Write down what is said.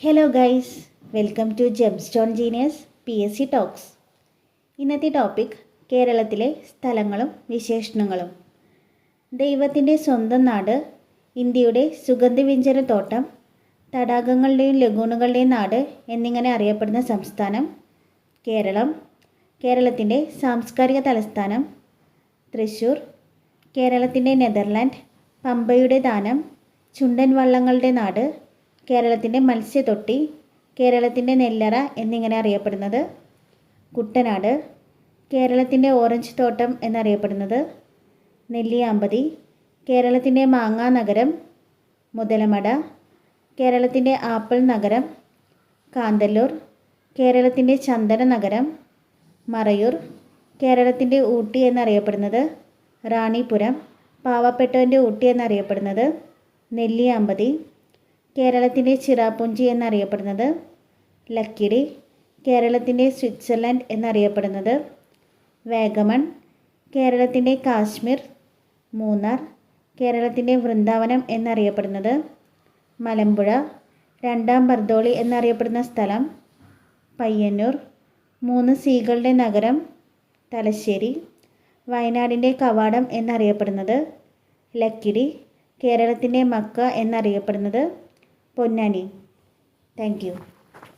Hello guys, welcome to gemstone genius PSC talks. ഇന്നത്തെ topic കേരളത്തിലെ സ്ഥലങ്ങളും വിശേഷണങ്ങളും. ദൈവത്തിൻ്റെ സ്വന്തം നാട്, ഇന്ത്യയുടെ സുഗന്ധവ്യഞ്ജനത്തോട്ടം, തടാകങ്ങളുടെയും ലഗൂണുകളുടെയും നാട് എന്നിങ്ങനെ അറിയപ്പെടുന്ന സംസ്ഥാനം കേരളം. കേരളത്തിൻ്റെ സാംസ്കാരിക തലസ്ഥാനം തൃശ്ശൂർ. കേരളത്തിൻ്റെ നെതർലാൻഡ്, പമ്പയുടെ ദാനം, ചുണ്ടൻ വള്ളങ്ങളുടെ നാട്, കേരളത്തിൻ്റെ മത്സ്യത്തൊട്ടി, കേരളത്തിൻ്റെ നെല്ലറ എന്നിങ്ങനെ അറിയപ്പെടുന്നത് കുട്ടനാട്. കേരളത്തിൻ്റെ ഓറഞ്ച് തോട്ടം എന്നറിയപ്പെടുന്നത് നെല്ലിയാമ്പതി. കേരളത്തിൻ്റെ മാങ്ങാ നഗരം മുതലമട. കേരളത്തിൻ്റെ ആപ്പിൾ നഗരം കാന്തല്ലൂർ. കേരളത്തിൻ്റെ ചന്ദന നഗരം മറയൂർ. കേരളത്തിൻ്റെ ഊട്ടി എന്നറിയപ്പെടുന്നത് റാണിപുരം. പാവപ്പെട്ടവൻ്റെ ഊട്ടി എന്നറിയപ്പെടുന്നത് നെല്ലിയാമ്പതി. കേരളത്തിൻ്റെ ചിറാപുഞ്ചി എന്നറിയപ്പെടുന്നത് ലക്കിടി. കേരളത്തിൻ്റെ സ്വിറ്റ്സർലൻഡ് എന്നറിയപ്പെടുന്നത് വാഗമൺ. കേരളത്തിൻ്റെ കാശ്മീർ മൂന്നാർ. കേരളത്തിൻ്റെ വൃന്ദാവനം എന്നറിയപ്പെടുന്നത് മലമ്പുഴ. രണ്ടാം ബർദോളി എന്നറിയപ്പെടുന്ന സ്ഥലം പയ്യന്നൂർ. 3 സീകളുടെ നഗരം തലശ്ശേരി. വയനാടിൻ്റെ കവാടം എന്നറിയപ്പെടുന്നത് ലക്കിടി. കേരളത്തിൻ്റെ മക്ക എന്നറിയപ്പെടുന്നത് പൊന്നാനി. Thank you.